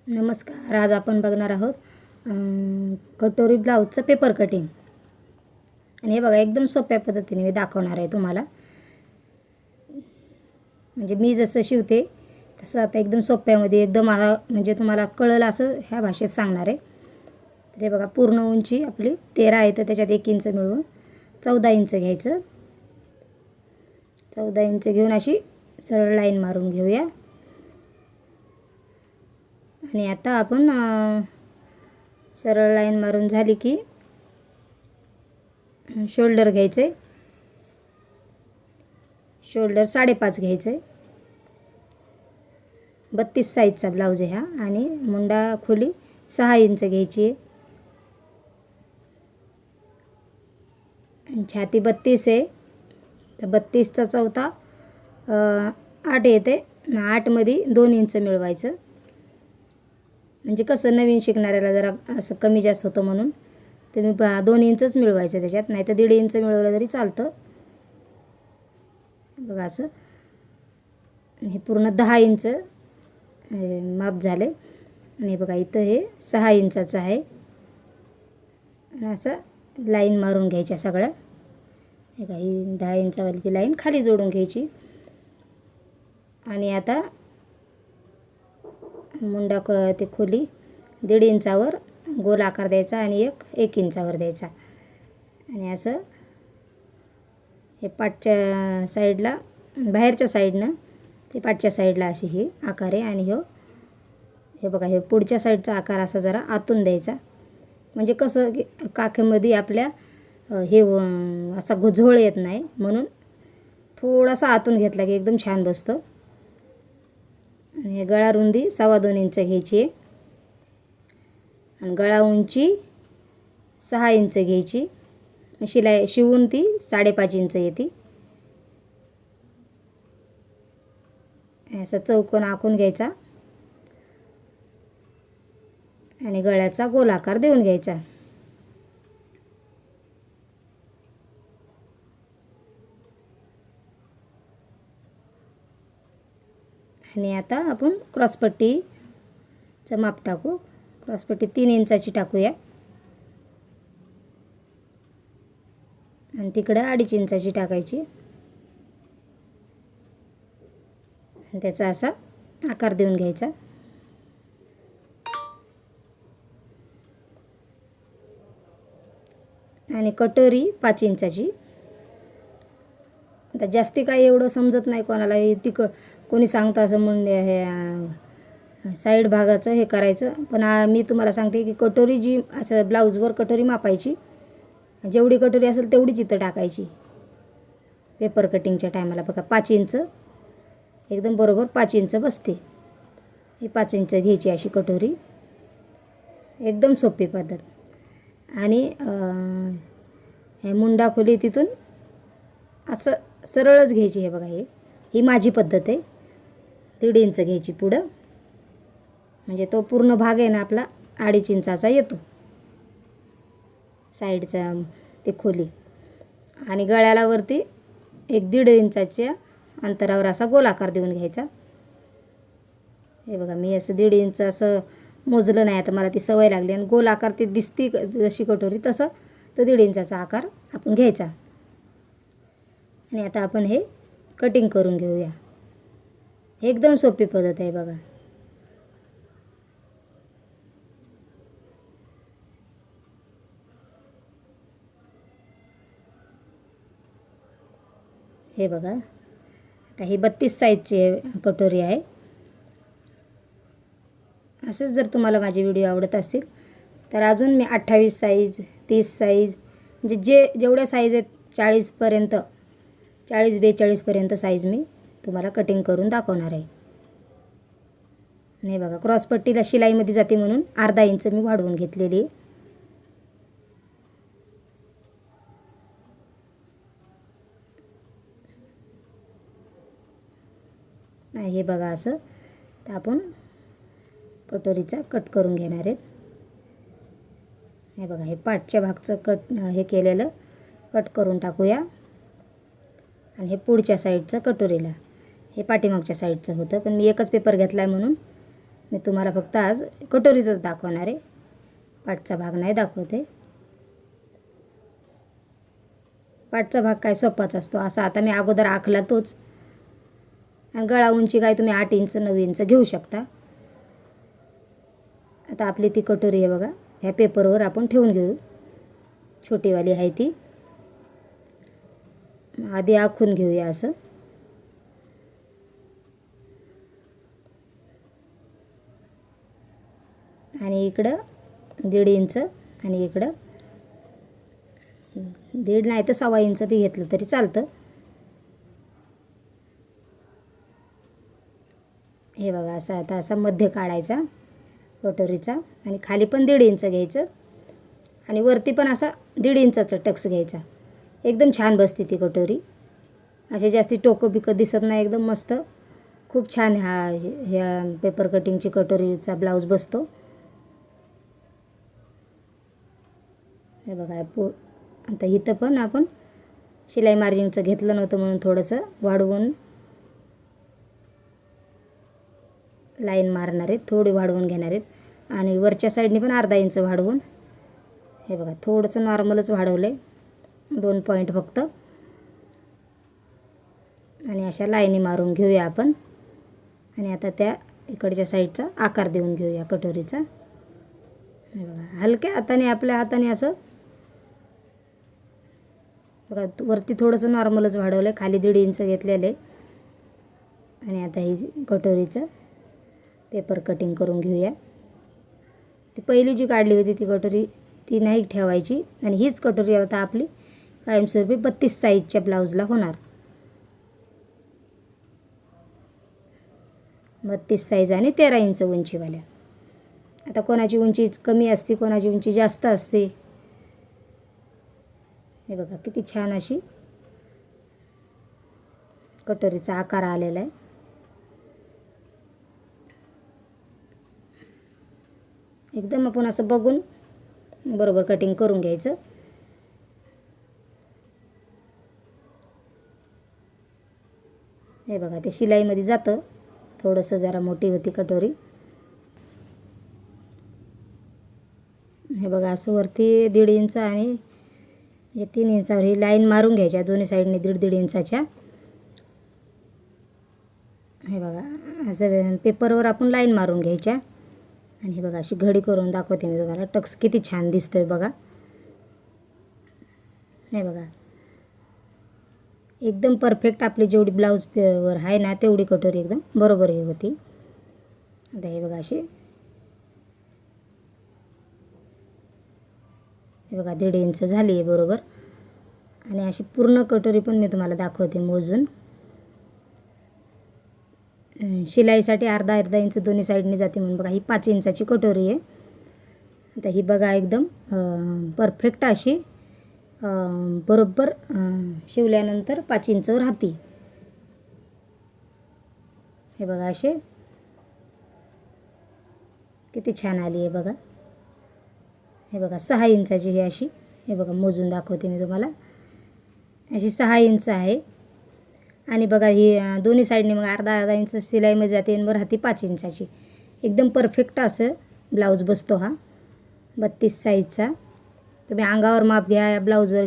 नमस्कार. आज आपण बघणार आहोत कटोरी ब्लाऊजचं पेपर कटिंग. आणि हे बघा, एकदम सोप्या पद्धतीने मी दाखवणार आहे तुम्हाला. म्हणजे मी जसं शिवते तसं आता एकदम सोप्यामध्ये एकदम म्हणजे तुम्हाला कळलं असं ह्या भाषेत सांगणार आहे. तर हे बघा, पूर्ण उंची आपली 13 आहे, तर त्याच्यात 1 इंच मिळवून 14 इंच घ्यायचं. 14 इंच घेऊन अशी सरळ लाईन मारून घेऊया. आणि आता आपण सरळ लाईन मारून झाली की शोल्डर घ्यायचे. शोल्डर 5.5 घ्यायचे. 32 साईजचा ब्लाऊज आहे हा. आणि मुंडा खोली 6 इंच घ्यायची आहे. छाती 32 आहे, तर 32चा चौथा 8 येते. 8मध्ये 2 इंच मिळवायचं. म्हणजे कसं, नवीन शिकणाऱ्याला जरा असं कमी जास्त होतं म्हणून तुम्ही 2 इंचच मिळवायचं त्याच्यात, नाही तर 1.5 इंच मिळवलं तरी चालतं. बघा असं. हे पूर्ण 10 इंच माप झाले. आणि बघा, इथं हे 6 इंचाचं आहे. आणि असं लाईन मारून घ्यायच्या सगळ्या. हे का, ही 10 इंचावाली लाईन खाली जोडून घ्यायची. आणि आता मुंडा ते खोली 1.5 इंचावर गोल आकार द्यायचा आणि 1 इंचावर द्यायचा. आणि असं हे पाठच्या साईडला, बाहेरच्या साईडनं ते पाठच्या साईडला अशी ही आकार आहे. आणि हे बघा, हे पुढच्या साईडचा आकार असा जरा आतून द्यायचा. म्हणजे कसं की काखेमध्ये आपल्या हे असा घोळ येत नाही, म्हणून थोडासा आतून घेतला की एकदम छान बसतो. आणि हे गळा रुंदी 2.25 इंच घ्यायची आहे. आणि गळा उंची 6 इंच घ्यायची. शिलाई शिवून ती 5.5 इंच येते. असा चौकोन आखून घ्यायचा आणि गळ्याचा गोल आकार देऊन घ्यायचा. आणि आता आपण क्रॉसपट्टीचं माप टाकू. क्रॉसपट्टी 3 इंचाची टाकूया. आणि तिकडं 2.5 इंचाची टाकायची. आणि त्याचा असा आकार देऊन घ्यायचा. आणि कटोरी 5 इंचाची. आता जास्ती काही एवढं समजत नाही कोणाला, कोणी सांगतं असं म्हणजे हे साईड भागाचं हे करायचं. पण मी तुम्हाला सांगते की कटोरी जी असं ब्लाऊजवर कटोरी मापायची, जेवढी कटोरी असेल तेवढीच इथं टाकायची पेपर कटिंगच्या टायमाला. बघा, 5 इंच एकदम बरोबर 5 इंच बसते. ही 5 इंच घ्यायची अशी कटोरी. एकदम सोपी पद्धत. आणि हे मुंडा खोली तिथून असं सरळच घ्यायची. हे बघा, ही माझी पद्धत आहे. 1.5 इंच घ्यायची पुढं. म्हणजे तो पूर्ण भाग आहे ना आपला 2.5 इंचाचा येतो साईडचा ते खोली. आणि गळ्याला वरती 1.5 इंचाच्या अंतरावर असा गोल आकार देऊन घ्यायचा. हे बघा, मी असं 1.5 इंच असं मोजलं नाही, आता मला ती सवय लागली. आणि गोल आकार ते दिसती जशी कटोरी तसं तर 1.5 इंचाचा आकार आपण घ्यायचा. आणि आता आपण हे कटिंग करून घेऊया. एकदम सोपी पद्धत आहे बघा. हे बघा, आता ही 32 साईजची कटोरी आहे. असंच जर तुम्हाला माझे व्हिडिओ आवडत असतील तर अजून मी 28 साईज, 30 साईज, म्हणजे जेवढ्या साईज आहेत 40पर्यंत, 40-42पर्यंत साईज मी तुम्हाला कटिंग करून दाखवणार आहे. नाही बघा, क्रॉसपट्टीला शिलाईमध्ये जाते म्हणून 1/2 इंच मी वाढवून घेतलेली आहे. हे बघा असं. तर आपण कटोरीचा कट करून घेणार आहेत. हे बघा, हे पाठच्या भागचं हे केलेलं कट करून टाकूया. आणि हे पुढच्या साईडचं कटोरीला, हे पाठीमागच्या साईडचं होतं, पण मी एकच पेपर घेतला आहे म्हणून मी तुम्हाला फक्त आज कटोरीचंच दाखवणार आहे, पाठचा भाग नाही दाखवते. पाठचा भाग काय सोपाच असतो. असा आता मी अगोदर आखला तोच. आणि गळा उंची काय तुम्ही 8 इंच 9 इंच घेऊ शकता. आता आपली ती कटोरी आहे बघा, ह्या पेपरवर आपण ठेवून घेऊ. छोटीवाली आहे ती. आधी आखून घेऊया असं. आणि इकडं 1.5 इंच आणि इकडं 1.5 नाही तर 1.25 इंच बी घेतलं तरी चालतं. हे बघा असा आता असा मध्य काढायचा कटोरीचा आणि खाली पण 1.5 इंच घ्यायचं आणि वरती पण असा 1.5 इंचाचा टक्स घ्यायचा. एकदम छान बसते ती कटोरी. असे जास्ती टोकं बिकं दिसत नाही. एकदम मस्त खूप छान ह्या पेपर कटिंगची कटोरीचा ब्लाऊज बसतो. हे बघा आता इथं पण आपण शिलाई मार्जिनचं घेतलं नव्हतं म्हणून थोडंसं वाढवून लाईन मारणार आहेत. थोडी वाढवून घेणार आहेत आणि वरच्या साईडने पण अर्धा इंच वाढवून. हे बघा थोडंसं नॉर्मलच वाढवलं आहे, 2 पॉईंट फक्त. आणि अशा लाईनी मारून घेऊया आपण. आणि आता त्या इकडच्या साईडचा आकार देऊन घेऊया कटोरीचा. हे बघा हलक्या हाताने आपल्या हाताने असं बघा वरती थोडंसं नॉर्मलच वाढवलं आहे, खाली 1.5 इंच घेतलेले. आणि आता ही कटोरीचं पेपर कटिंग करून घेऊया. ती पहिली जी काढली होती ती कटोरी ती नाही ठेवायची. आणि हीच कटोरी आता आपली कायमस्वरूपी 32 साईजच्या ब्लाऊजला होणार. 32 साईज आणि 13 इंच उंचीवाल्या. आता कोणाची उंची कमी असते, कोणाची उंची जास्त असते. हे बघा किती छान अशी कटोरीचा आकार आलेला आहे. एकदम आपण असं बघून बरोबर कटिंग करून घ्यायचं. हे बघा ते शिलाईमध्ये जातं. थोडंसं जरा मोठी होती कटोरी. हे बघा असं वरती 1.5 इंच आणि 3 इंचावर ही लाईन मारून घ्यायच्या दोन्ही साईडने 1.5 इंचाच्या. हे बघा असं पेपरवर आपण लाईन मारून घ्यायच्या. आणि हे बघा अशी घडी करून दाखवते मी तुम्हाला. टक्स किती छान दिसतोय बघा. हे बघा एकदम परफेक्ट आपली जेवढी ब्लाऊजवर आहे ना तेवढी कटोरी एकदम बरोबर हे होती. आता हे बघा अशी हे बघा 1.5 इंच झाली आहे बरोबर. आणि अशी पूर्ण कटोरी पण मी तुम्हाला दाखवते मोजून. शिलाईसाठी अर्धा इंच दोन्ही साईडने जाते म्हणून बघा ही 5 इंचाची कटोरी आहे. आता ही बघा एकदम परफेक्ट अशी बरोबर शिवल्यानंतर 5 इंचवर राहते. हे बघा असे किती छान आली आहे बघा. हे बघा 6 इंचाची ही अशी. हे बघा मोजून दाखवते मी तुम्हाला. अशी 6 इंच आहे. आणि बघा ही दोन्ही साईडने मग अर्धा इंच शिलाईमध्ये जाते आणि राहते 5 इंचाची. एकदम परफेक्ट असं ब्लाऊज बसतो हा 32 साईजचा. तुम्ही अंगावर माप घ्या, या ब्लाऊजवर